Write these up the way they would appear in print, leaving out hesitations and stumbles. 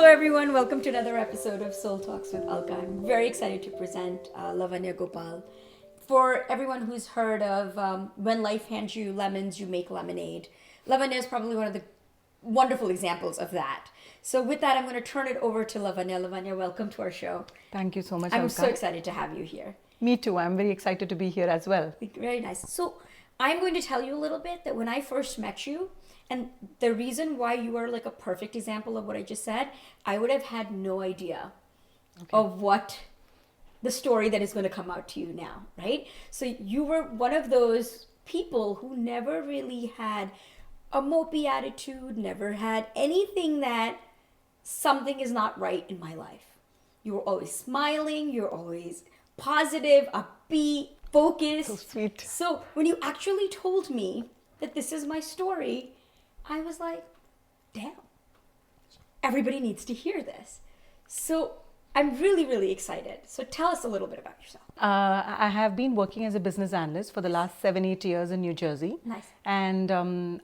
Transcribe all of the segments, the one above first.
everyone, welcome to another episode of Soul Talks with Alka. I'm very excited to present Lavanya Gopal. For everyone who's heard of when life hands you lemons, you make lemonade, Lavanya is probably one of the wonderful examples of that. So with that, I'm going to turn it over to Lavanya. Lavanya, welcome to our show. Thank you so much, I'm Alka. so excited to have you here. Me too. I'm very excited to be here as well. Very nice. So I'm going to tell you a little bit that when I first met you, and the reason why you are like a perfect example of what I just said, I would have had no idea of what the story that is going to come out to you now, right? So you were one of those people who never really had a mopey attitude, never had anything that something is not right in my life. You were always smiling, you're always positive, upbeat, focused. So sweet. So when you actually told me that this is my story, I was like, damn, everybody needs to hear this. So I'm really, really excited. So tell us a little bit about yourself. I have been working as a business analyst for the last 7-8 years in New Jersey. Nice. And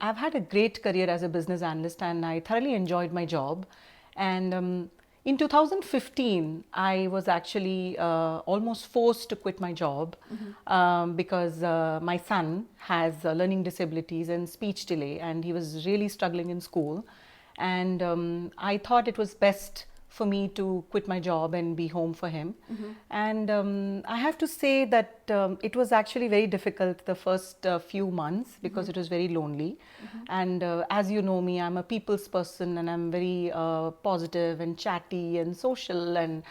I've had a great career as a business analyst, and I thoroughly enjoyed my job. And in 2015, I was actually almost forced to quit my job because my son has learning disabilities and speech delay, and he was really struggling in school. And I thought it was best for me to quit my job and be home for him. And I have to say that it was actually very difficult the first few months because it was very lonely. And as you know me, I'm a people's person, and I'm very positive and chatty and social. And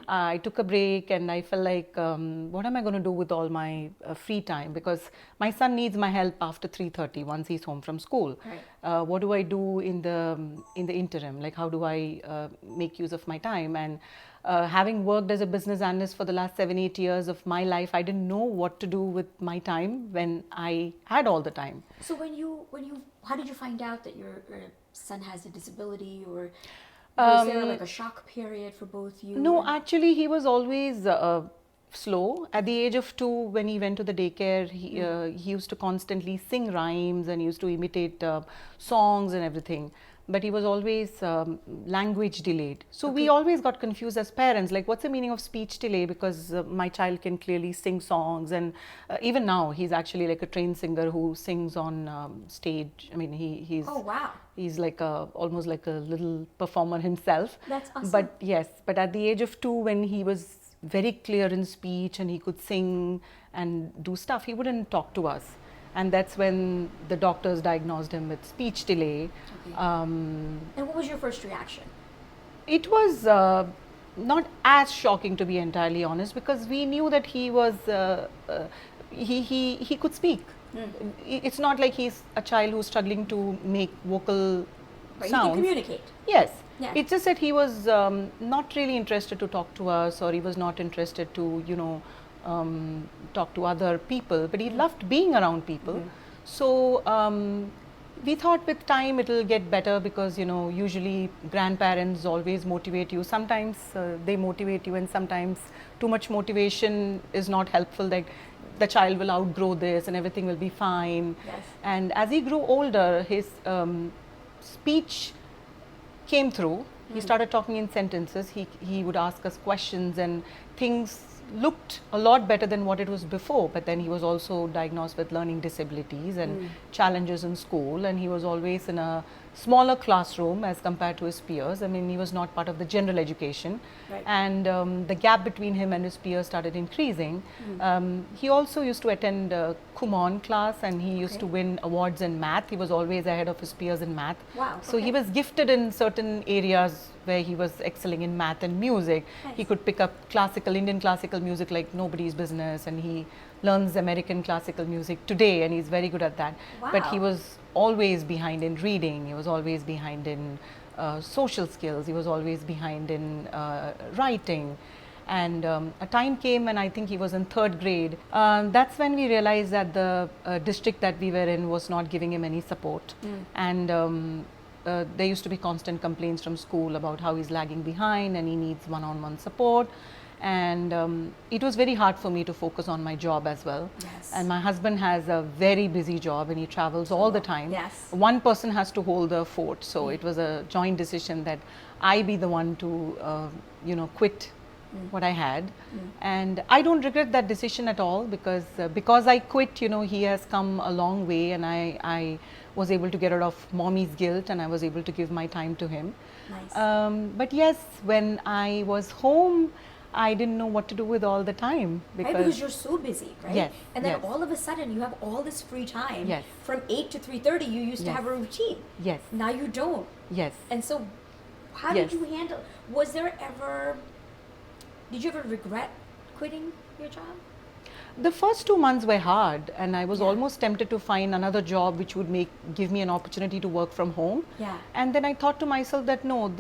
I took a break, and I felt like, what am I going to do with all my free time? Because my son needs my help after 3:30 once he's home from school. Right. What do I do in the interim? Like, how do I make use of my time? And having worked as a business analyst for the last 7-8 years of my life, I didn't know what to do with my time when I had all the time. So how did you find out that your son has a disability, or was there like a shock period for both you? No, actually, he was always slow. At the age of 2, when he went to the daycare, he used to constantly sing rhymes and used to imitate songs and everything. But he was always language delayed. So we always got confused as parents, like, what's the meaning of speech delay? Because my child can clearly sing songs, and even now he's actually like a trained singer who sings on stage. I mean, he's Oh, wow. He's like almost like a little performer himself. That's awesome. But yes, but at the age of 2, when he was very clear in speech and he could sing and do stuff, he wouldn't talk to us. And that's when the doctors diagnosed him with speech delay. And what was your first reaction? It was not as shocking, to be entirely honest, because we knew that he was he could speak. It's not like he's a child who's struggling to make vocal Right, sounds. you can communicate. Yes. Yeah. It's just that he was not really interested to talk to us, or he was not interested to, talk to other people, but he loved being around people. So we thought with time it'll get better, because, usually grandparents always motivate you. Sometimes they motivate you, and sometimes too much motivation is not helpful. Like, the child will outgrow this and everything will be fine. Yes. And as he grew older, his speech came through. He started talking in sentences. He would ask us questions, and things looked a lot better than what it was before. But then he was also diagnosed with learning disabilities and challenges in school, and he was always in a smaller classroom as compared to his peers. I mean, he was not part of the general education. Right. And the gap between him and his peers started increasing. He also used to attend Kumon class, and he used to win awards in math. He was always ahead of his peers in math. Wow, So he was gifted in certain areas where he was excelling in math and music. Nice. He could pick up Indian classical music like nobody's business, and he learns American classical music today, and he's very good at that. But he Wow. was always behind in reading. He was always behind in social skills. He was always behind in writing. And a time came when I think he was in 3rd grade. That's when we realized that the district that we were in was not giving him any support. And there used to be constant complaints from school about how he's lagging behind and he needs one-on-one support. And it was very hard for me to focus on my job as well. Yes. And my husband has a very busy job and he travels all the time. Yes. One person has to hold the fort, so it was a joint decision that I be the one to quit what I had. And I don't regret that decision at all, because I quit, he has come a long way, and I was able to get rid of mommy's guilt, and I was able to give my time to him. Nice. But yes, when I was home, I didn't know what to do with all the time, Right, because you're so busy, right? Yes, And then yes. all of a sudden you have all this free time. Yes. From 8 to 3:30 you used to Yes. have a routine. Yes. Now you don't. Yes. And so how Yes. did you handle, did you ever regret quitting your job? The first 2 months were hard, and I was Yeah. almost tempted to find another job which would give me an opportunity to work from home. Yeah. And then I thought to myself that no,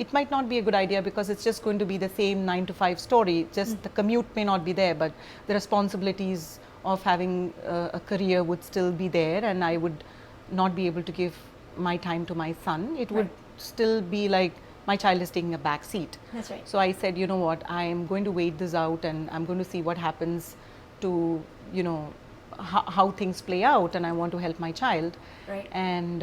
it might not be a good idea, because it's just going to be the same 9 to 5 story. Just the commute may not be there, but the responsibilities of having a career would still be there, and I would not be able to give my time to my son. It would still be like my child is taking a back seat. That's right. So I said, you know what, I am going to wait this out, and I'm going to see what happens to, how things play out, and I want to help my child. Right. And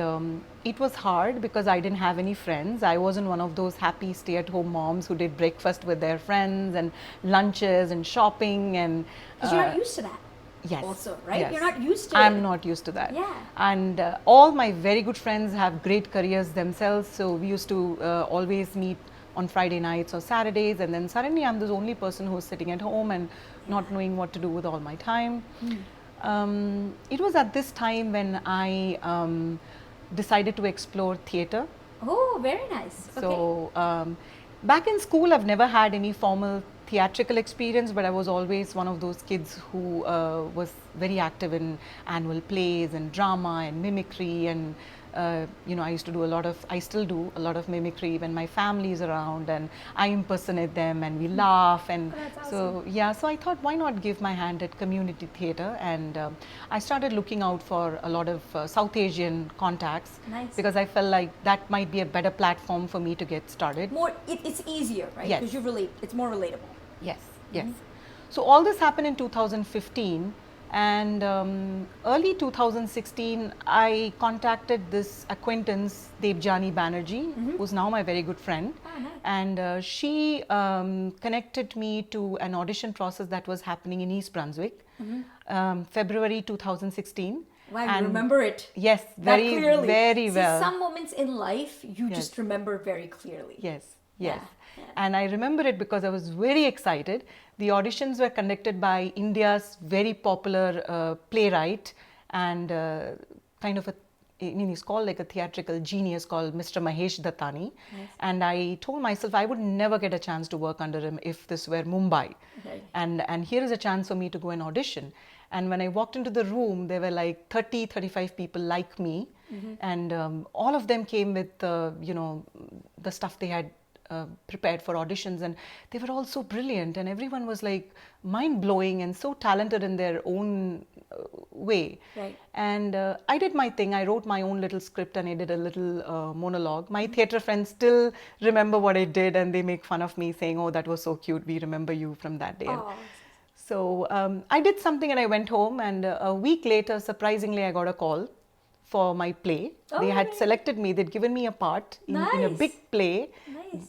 it was hard because I didn't have any friends. I wasn't one of those happy stay-at-home moms who did breakfast with their friends and lunches and shopping and. Because you're not used to that. Yes. Also, right? Yes. You're not used to it. I'm not used to that. Yeah. And all my very good friends have great careers themselves. So we used to always meet on Friday nights or Saturdays. And then suddenly I'm the only person who's sitting at home and not knowing what to do with all my time. It was at this time when I decided to explore theatre. Oh, very nice. Okay. So back in school, I've never had any formal theatrical experience, but I was always one of those kids who was very active in annual plays and drama and mimicry, and I still do a lot of mimicry when my family is around, and I impersonate them and we laugh. And That's so so I thought, why not give my hand at community theatre? And I started looking out for a lot of South Asian contacts. Nice. Because I felt like that might be a better platform for me to get started. It's easier, right? Yes. Because it's more relatable. Yes, yes. So all this happened in 2015, and early 2016, I contacted this acquaintance, Debjani Banerjee, who's now my very good friend. Oh, nice. And she connected me to an audition process that was happening in East Brunswick, February 2016. Wow, you And remember it. Yes, That very, clearly. very See, well. some moments in life you Yes. just remember very clearly. Yes, Yeah, yes. yeah. And I remember it because I was very excited. The auditions were conducted by India's very popular playwright and kind of he's called like a theatrical genius called Mr. Mahesh Dattani. Nice. And I told myself I would never get a chance to work under him if this were Mumbai. Okay. And here is a chance for me to go and audition. And when I walked into the room, there were like 30, 35 people like me. And all of them came with, the stuff they had prepared for auditions, and they were all so brilliant, and everyone was like mind-blowing and so talented in their own way. Right. And I did my thing. I wrote my own little script and I did a little monologue. My theatre friends still remember what I did, and they make fun of me saying, oh, that was so cute, we remember you from that day. Oh, So I did something and I went home, and a week later, surprisingly, I got a call for my play. Oh, They had right. selected me. They'd given me a part in a Nice. big play Nice.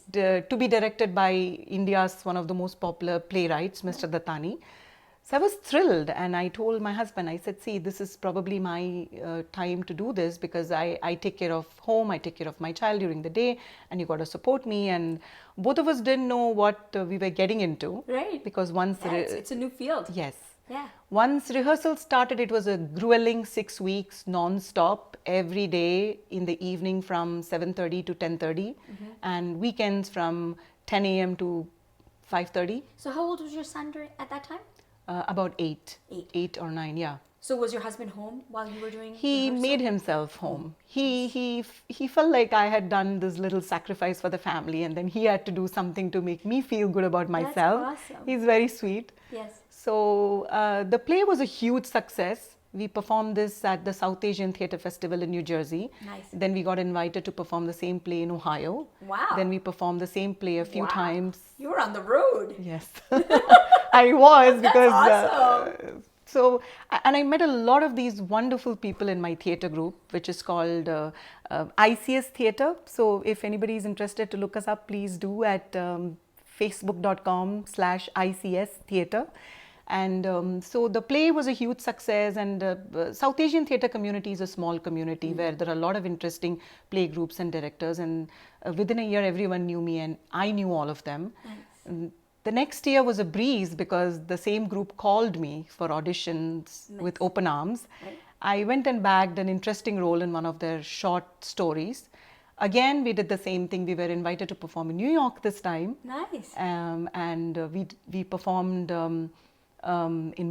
to be directed by India's one of the most popular playwrights, Mr. Dattani. So I was thrilled, and I told my husband, I said, see, this is probably my time to do this, because I take care of home, I take care of my child during the day, and you got to support me. And both of us didn't know what we were getting into. Right. Because once... Yeah, it's a new field. Yes. Yeah. Once rehearsal started, it was a grueling 6 weeks non-stop, every day in the evening from 7:30 to 10:30, and weekends from 10 a.m. to 5:30. So how old was your son at that time? About 8. Eight. 8 or 9, yeah. So was your husband home while you were doing He rehearsal? made himself home. He felt like I had done this little sacrifice for the family, and then he had to do something to make me feel good about myself. awesome. He's very sweet. Yes. So the play was a huge success. We performed this at the South Asian Theatre Festival in New Jersey. Nice. Then we got invited to perform the same play in Ohio. Wow. Then we performed the same play a few times. You were on the road. Yes, I was because. That's awesome. And I met a lot of these wonderful people in my theatre group, which is called ICS Theatre. So if anybody is interested to look us up, please do at facebook.com/ICS Theatre. And so the play was a huge success, and South Asian theatre community is a small community where there are a lot of interesting play groups and directors, and within a year everyone knew me and I knew all of them. Nice. The next year was a breeze because the same group called me for auditions with open arms. Right. I went and bagged an interesting role in one of their short stories. Again, we did the same thing. We were invited to perform in New York this time. Nice. We performed in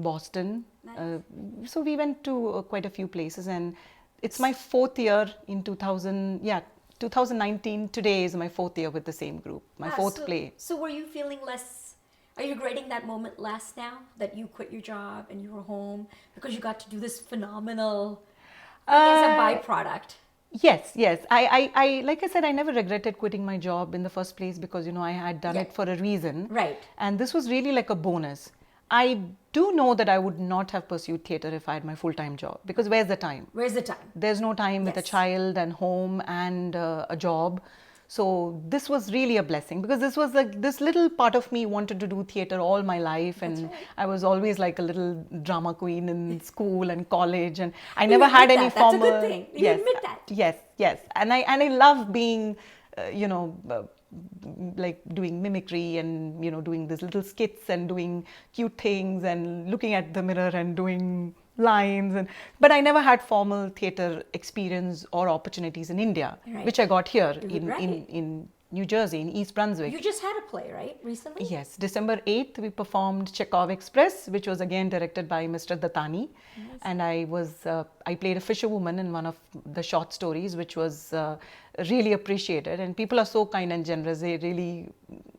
Boston. Nice. So we went to quite a few places, and it's my fourth year in 2019. Today is my fourth year with the same group, my fourth play. So were you feeling less, are you regretting that moment less now that you quit your job and you were home because you got to do this phenomenal thing as a byproduct? Yes. I like I said, I never regretted quitting my job in the first place because, I had done it for a reason. Right. And this was really like a bonus. I do know that I would not have pursued theatre if I had my full-time job, because where's the time? Where's the time? There's no time with a child and home and a job. So this was really a blessing, because this was like this little part of me wanted to do theatre all my life, and I was always like a little drama queen in school and college, and I never had any formal. That's a good thing. You admit that. Yes, and I love being, like doing mimicry and doing these little skits and doing cute things and looking at the mirror and doing lines, but I never had formal theatre experience or opportunities in India, which I got here in New Jersey, in East Brunswick. You just had a play, right, recently? Yes, December 8th we performed Chekhov Express, which was again directed by Mr. Dattani. Nice. And I played a fisherwoman in one of the short stories, which was really appreciated, and people are so kind and generous. They really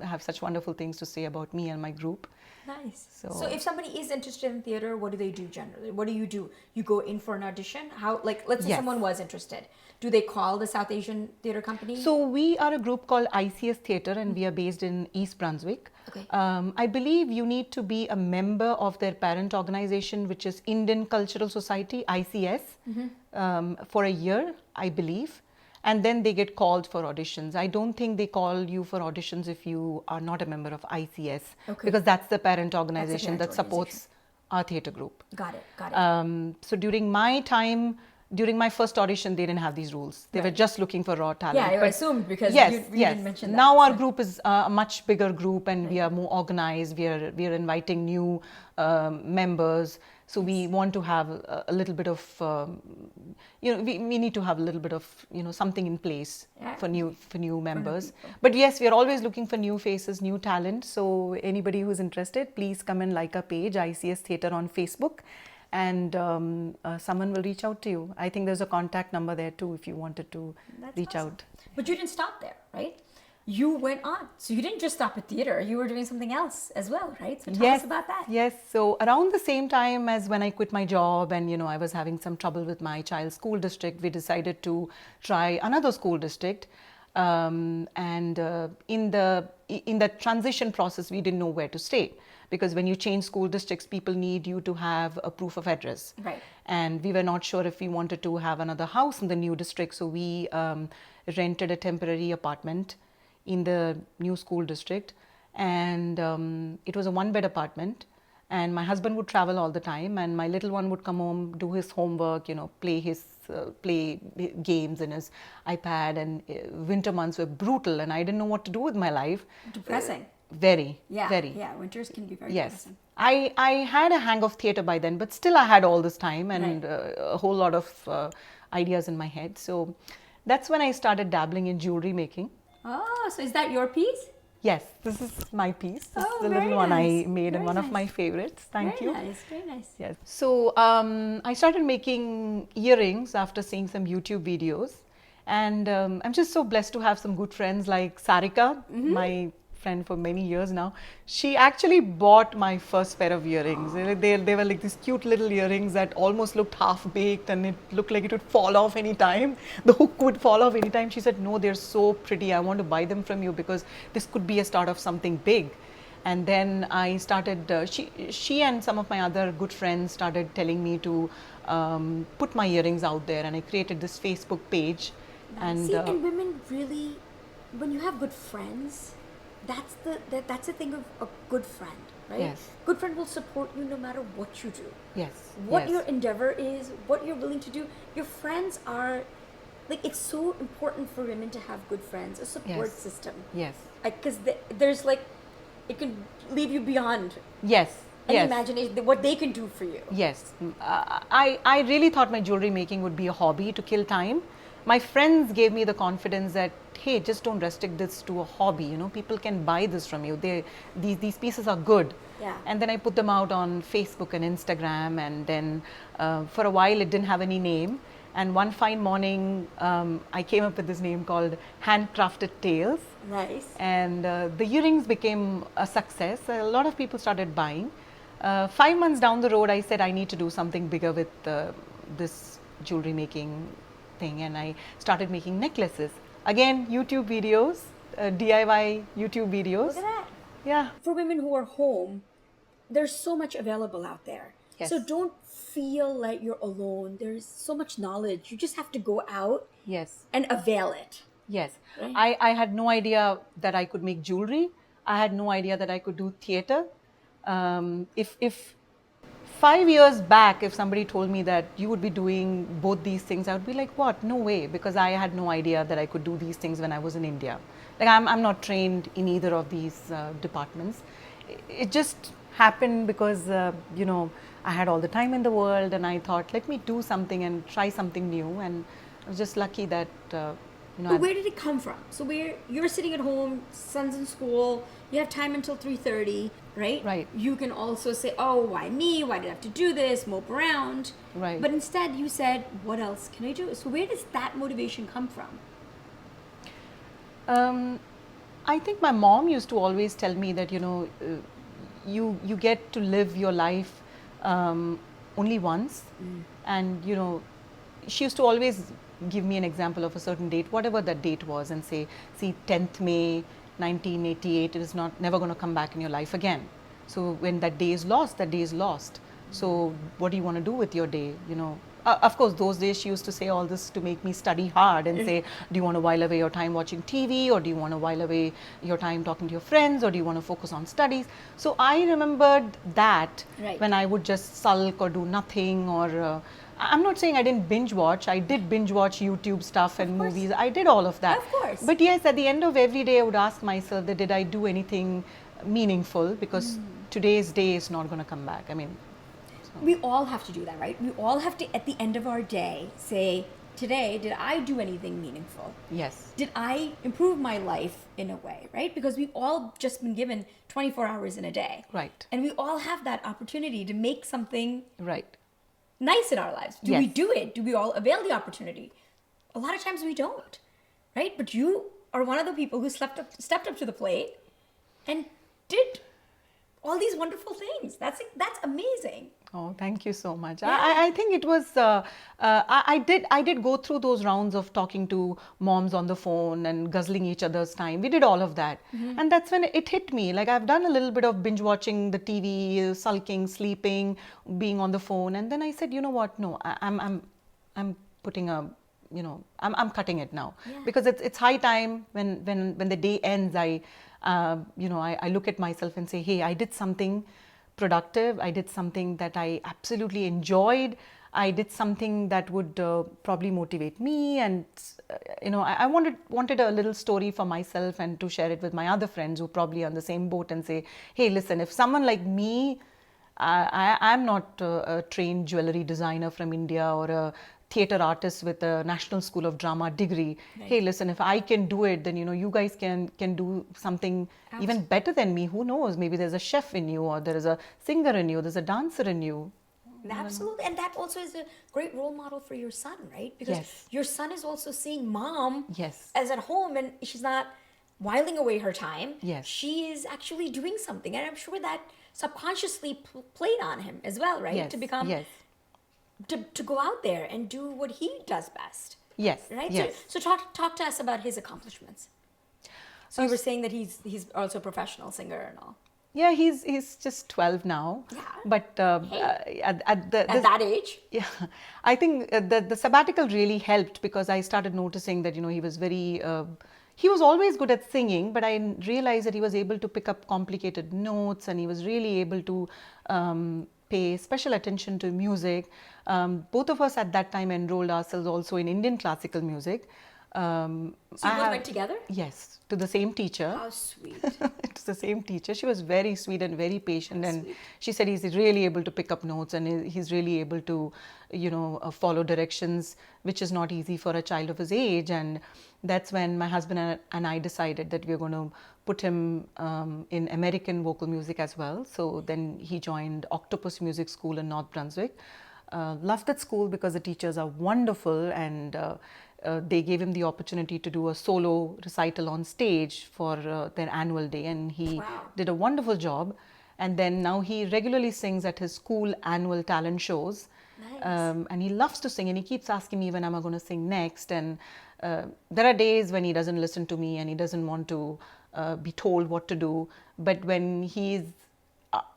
have such wonderful things to say about me and my group. Nice. So if somebody is interested in theater, what do they do generally? What do? You go in for an audition? How, like, let's say someone was interested. Do they call the South Asian Theatre Company? So we are a group called ICS Theatre, and we are based in East Brunswick. Okay. I believe you need to be a member of their parent organization, which is Indian Cultural Society, ICS, for a year, I believe. And then they get called for auditions. I don't think they call you for auditions if you are not a member of ICS, because that's the parent organization that supports our theatre group. Got it. So during my first audition, they didn't have these rules. They were just looking for raw talent. Yeah, I assumed, because you didn't mention that. Now our group is a much bigger group, and we are more organized. We are inviting new members. So we want to have a little bit of, we need to have a little bit of, something in place for new members. But yes, we are always looking for new faces, new talent. So anybody who's interested, please come and like our page, ICS Theatre on Facebook, and someone will reach out to you. I think there's a contact number there too if you wanted to reach out. But you didn't stop there, right? You went on. So you didn't just stop at theater. You were doing something else as well, right? So tell us about that. Yes. So around the same time as when I quit my job and, I was having some trouble with my child's school district, we decided to try another school district. In the transition process, we didn't know where to stay. Because when you change school districts, people need you to have a proof of address. Right. And we were not sure if we wanted to have another house in the new district. So we rented a temporary apartment in the new school district, and it was a one-bed apartment, and my husband would travel all the time, and my little one would come home, do his homework, play games in his iPad, and winter months were brutal, and I didn't know what to do with my life. Depressing. Very. Yeah, winters can be very depressing. I had a hang of theatre by then, but still I had all this time and a whole lot of ideas in my head. So that's when I started dabbling in jewelry making. Oh, so is that your piece? Yes, this is my piece. This is the little one I made, and one of my favorites. Thank you. Very nice. Yes. So I started making earrings after seeing some YouTube videos, and I'm just so blessed to have some good friends like Sarika, my friend for many years now. She actually bought my first pair of earrings. They were like these cute little earrings that almost looked half baked, and it looked like it would fall off any time. The hook would fall off any time. She said, "No, they're so pretty. I want to buy them from you because this could be a start of something big." And then I started, she and some of my other good friends started telling me to put my earrings out there, and I created this Facebook page. And See, and women really, when you have good friends, that's the thing of a good friend, right? Yes. Good friend will support you no matter what you do. yes, What yes, your endeavor is, what you're willing to do. Your friends are, like, it's so important for women to have good friends, a support Yes. system. yes, Because there's like, it can leave you beyond yes, any yes. imagination, what they can do for you. Yes, I really thought my jewelry making would be a hobby to kill time. My friends gave me the confidence that, hey, just don't restrict this to a hobby. You know, people can buy this from you. These pieces are good. Yeah. And then I put them out on Facebook and Instagram, and then for a while it didn't have any name. And one fine morning, I came up with this name called Handcrafted Tales. Nice. And the earrings became a success. A lot of people started buying. 5 months down the road, I said I need to do something bigger with this jewelry making thing, and I started making necklaces. Again, YouTube videos, DIY YouTube videos. Look at that. Yeah. For women who are home, there's so much available out there. Yes. So don't feel like you're alone. There's so much knowledge. You just have to go out Yes. and avail it. Yes. Right. I had no idea that I could make jewelry. I had no idea that I could do theater. If 5 years back, if somebody told me that you would be doing both these things, I would be like, what? No way, because I had no idea that I could do these things when I was in India. Like, I'm not trained in either of these departments. It just happened because, I had all the time in the world, and I thought, let me do something and try something new. And I was just lucky that, But where did it come from? So where you're sitting at home, son's in school, you have time until 3:30, right? Right. You can also say, oh, why me? Why did I have to do this? Mope around. Right. But instead you said, what else can I do? So where does that motivation come from? I think my mom used to always tell me that, you get to live your life only once. And, she used to always give me an example of a certain date, whatever that date was, and say, see, 10th May 1988, it is never going to come back in your life again. So when that day is lost, that day is lost. So what do you want to do with your day? Of course, those days she used to say all this to make me study hard and say, do you want to while away your time watching TV, or do you want to while away your time talking to your friends, or do you want to focus on studies? So I remembered that Right. when I would just sulk or do nothing, or I'm not saying I didn't binge watch. I did binge watch YouTube stuff and course. movies. I did all of that. Of course. But yes, at the end of every day, I would ask myself that did I do anything meaningful, because today's day is not going to come back. I mean, We all have to do that, right? We all have to, at the end of our day, say, today, did I do anything meaningful? yes, Did I improve my life in a way, right? Because we've all just been given 24 hours in a day. right, And we all have that opportunity to make something right. nice in our lives. Do we Yes. do it? Do we all avail the opportunity? A lot of times we don't, right? But you are one of the people who stepped up to the plate and did all these wonderful things. That's amazing. Oh, thank you so much. Yeah. I think it was, I did go through those rounds of talking to moms on the phone and guzzling each other's time. We did all of that. And that's when it hit me. Like, I've done a little bit of binge watching the TV, sulking, sleeping, being on the phone. And then I said, you know what? No, I'm putting I'm cutting it now. Yeah. Because it's high time when the day ends, I look at myself and say, hey, I did something productive. I did something that I absolutely enjoyed. I did something that would probably motivate me, and I wanted a little story for myself and to share it with my other friends who probably are on the same boat, and say, hey, listen, if someone like me, I'm not a trained jewelry designer from India or a theater artist with a National School of Drama degree. Right. Hey, listen, if I can do it, then you guys can do something even better than me. Who knows? Maybe there's a chef in you, or there is a singer in you, there's a dancer in you. Absolutely. And that also is a great role model for your son, right? Because Yes. your son is also seeing mom Yes. as at home, and she's not whiling away her time, Yes. she is actually doing something. And I'm sure that subconsciously played on him as well, right? Yes. To become, Yes. to go out there and do what he does best. Yes. Right? Yes. So talk to us about his accomplishments. So you were saying that he's also a professional singer and all. Yeah, he's just 12 now. Yeah. But Hey. at That age? yeah, I think the sabbatical really helped because I started noticing that he was very he was always good at singing, but I realized that he was able to pick up complicated notes and he was really able to pay special attention to music. Both of us at that time enrolled ourselves also in Indian classical music. So you both went together? Yes, to the same teacher. How sweet. It's the same teacher. She was very sweet and very patient, and sweet. she said he's really able to pick up notes and he's really able to, follow directions, which is not easy for a child of his age. And that's when my husband and I decided that we're going to put him in American vocal music as well. So then he joined Octopus Music School in North Brunswick. Loved that school because the teachers are wonderful, and they gave him the opportunity to do a solo recital on stage for their annual day, and he Wow. did a wonderful job. And then now he regularly sings at his school annual talent shows. Nice. And he loves to sing, and he keeps asking me when am I going to sing next. And there are days when he doesn't listen to me and he doesn't want to be told what to do. But when he's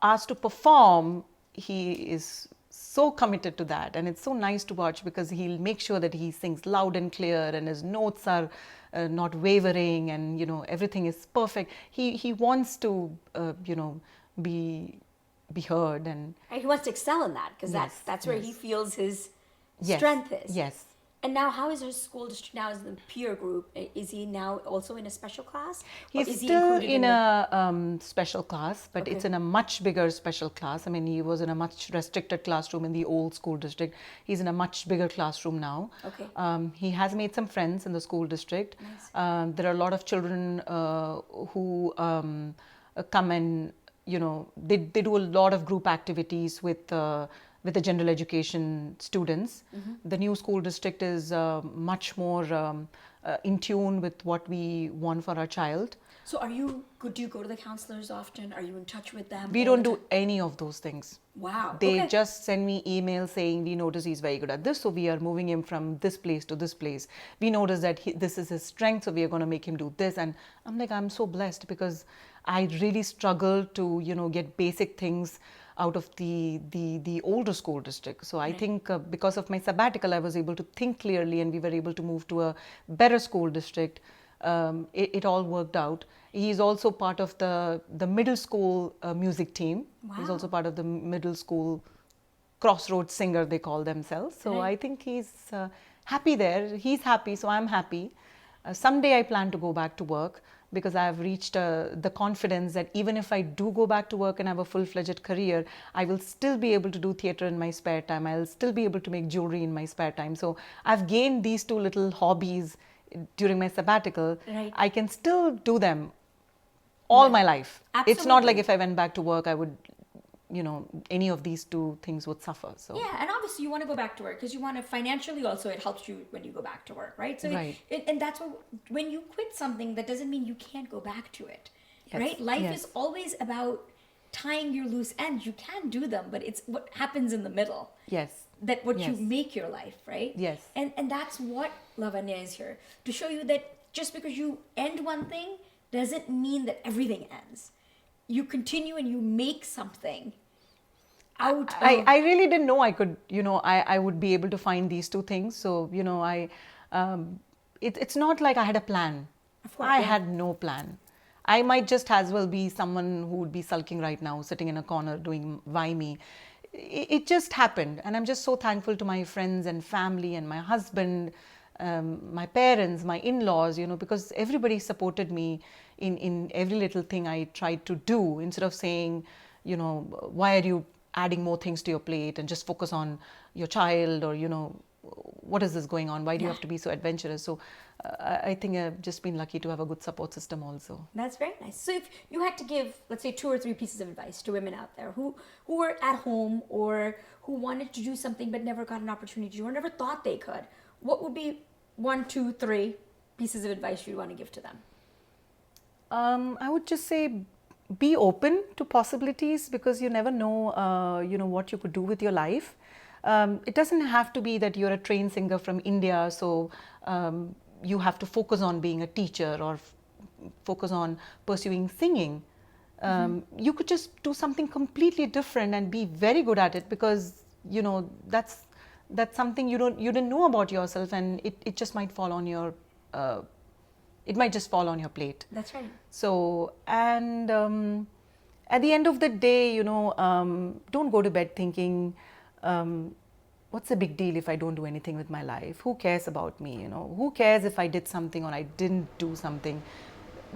asked to perform, he is so committed to that, and it's so nice to watch because he'll make sure that he sings loud and clear and his notes are not wavering, and everything is perfect. He wants to be heard, and Right, he wants to excel in that because Yes, that's where he yes. feels his yes, strength is. yes. And now, how is his school district now as the peer group? Is he now also in a special class? Or He's is he still included in the- a special class, but it's Okay. in a much bigger special class. I mean, he was in a much restricted classroom in the old school district. He's in a much bigger classroom now. Okay. He has made some friends in the school district. Nice. There are a lot of children who come and, they do a lot of group activities with the general education students. The new school district is much more in tune with what we want for our child. So do you go to the counselors often? Are you in touch with them? We all don't the do time? any of those things. Wow. They Okay. just send me emails saying, we notice he's very good at this, so we are moving him from this place to this place. We notice that this is his strength, so we are going to make him do this. And I'm like, I'm so blessed because I really struggle to, get basic things out of the older school district. So I think because of my sabbatical, I was able to think clearly, and we were able to move to a better school district. It all worked out. He's also part of the middle school music team. He's Wow. also part of the middle school crossroads singer, they call themselves. So Right. I think he's happy there. He's happy, so I'm happy. Someday I plan to go back to work because I've reached the confidence that even if I do go back to work and have a full-fledged career, I will still be able to do theater in my spare time. I'll still be able to make jewelry in my spare time. So I've gained these two little hobbies during my sabbatical. Right. I can still do them all my life. It's not like Absolutely. if I went back to work, I would, any of these two things would suffer. So Yeah, and obviously you want to go back to work because you want to financially also, it helps you when you go back to work, right? So Right. and that's what, when you quit something, that doesn't mean you can't go back to it, Yes, right? Life yes. is always about tying your loose ends. You can do them, but it's what happens in the middle yes, that what you Yes. make your life, right? Yes. And that's what Lavanya is here to show you, that just because you end one thing doesn't mean that everything ends. You continue and you make something out of I really didn't know I could, I would be able to find these two things. So, it's not like I had a plan. Of course, I yeah. had no plan. I might just as well be someone who would be sulking right now, sitting in a corner doing why me. It just happened. And I'm just so thankful to my friends and family and my husband, my parents, my in-laws, because everybody supported me in every little thing I tried to do, instead of saying, why are you adding more things to your plate and just focus on your child, or, what is this going on? Why do you Yeah. have to be so adventurous? So I think I've just been lucky to have a good support system also. That's very nice. So if you had to give, let's say, 2 or 3 pieces of advice to women out there who are at home or who wanted to do something but never got an opportunity to, or never thought they could, what would be 1, 2, 3 pieces of advice you'd want to give to them? I would just say be open to possibilities because you never know, what you could do with your life. It doesn't have to be that you're a trained singer from India, so you have to focus on being a teacher or focus on pursuing singing. You could just do something completely different and be very good at it because that's something you didn't know about yourself, and it just might fall on your uh, it might just fall on your plate. That's right. So, and at the end of the day, don't go to bed thinking, what's the big deal if I don't do anything with my life? Who cares about me? Who cares if I did something or I didn't do something?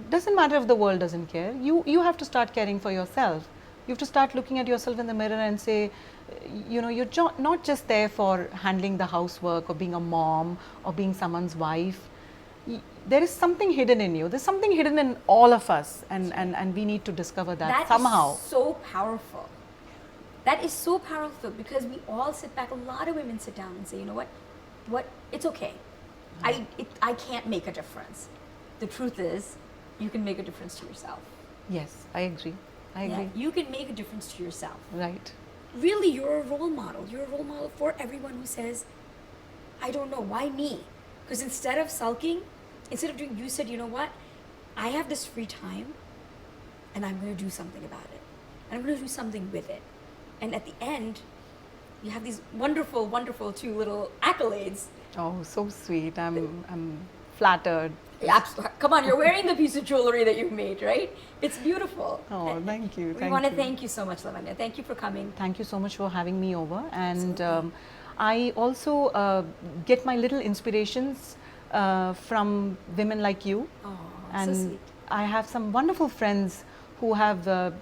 Doesn't matter if the world doesn't care. You have to start caring for yourself. You have to start looking at yourself in the mirror and say, you're not just there for handling the housework or being a mom or being someone's wife. There is something hidden in you. There's something hidden in all of us, and we need to discover that somehow. Is so powerful. That is so powerful because we all sit back. A lot of women sit down and say, you know what? It's okay. I can't make a difference. The truth is, you can make a difference to yourself. Yes, I agree. Yeah, you can make a difference to yourself. Right. Really, you're a role model. You're a role model for everyone who says, I don't know, why me? Because instead of sulking, instead of doing, you said, you know what? I have this free time and I'm going to do something about it. And I'm going to do something with it. And at the end, you have these wonderful, wonderful 2 little accolades. Oh, so sweet. I'm flattered. Yeah, come on, you're wearing the piece of jewelry that you've made, right? It's beautiful. Oh, thank you. We want to thank you so much, Lavanya. Thank you for coming. Thank you so much for having me over. And I also get my little inspirations from women like you. Oh, and so sweet. I have some wonderful friends who have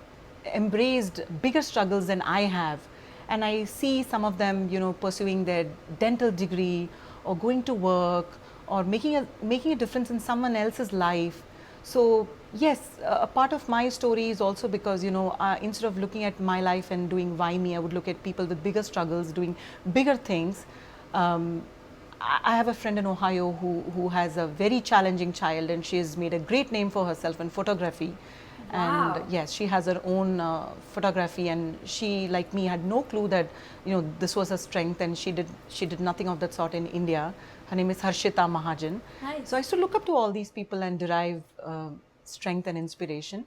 embraced bigger struggles than I have. And I see some of them, pursuing their dental degree or going to work or making a difference in someone else's life. So yes, a part of my story is also because instead of looking at my life and doing why me, I would look at people with bigger struggles doing bigger things. I have a friend in Ohio who has a very challenging child, and she has made a great name for herself in photography. Wow. And yes, she has her own photography, and she, like me, had no clue that this was her strength, and she did nothing of that sort in India. Her name is Harshita Mahajan. Nice. So I used to look up to all these people and derive strength and inspiration.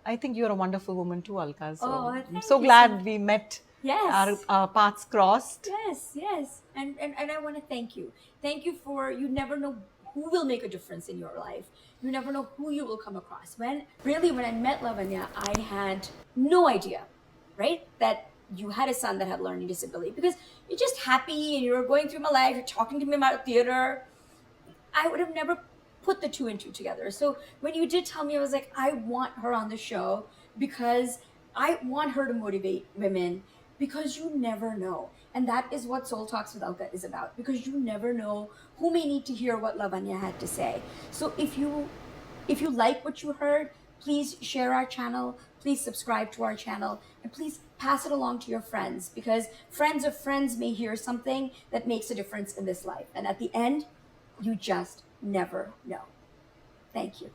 I think you're a wonderful woman too, Alka. So I'm so glad we met. Yes. Our paths crossed. Yes. And I want to thank you. Thank you for, you never know who will make a difference in your life. You never know who you will come across. When I met Lavanya, I had no idea, right? That you had a son that had learning disability, because you're just happy and you're going through my life, you're talking to me about theater. I would have never put the 2 and 2 together. So when you did tell me, I was like, I want her on the show because I want her to motivate women, because you never know. And that is what Soul Talks with Alka is about, because you never know who may need to hear what Lavanya had to say. So if you like what you heard, please share our channel, please subscribe to our channel, and please pass it along to your friends, because friends of friends may hear something that makes a difference in this life. And at the end, you just never know. Thank you.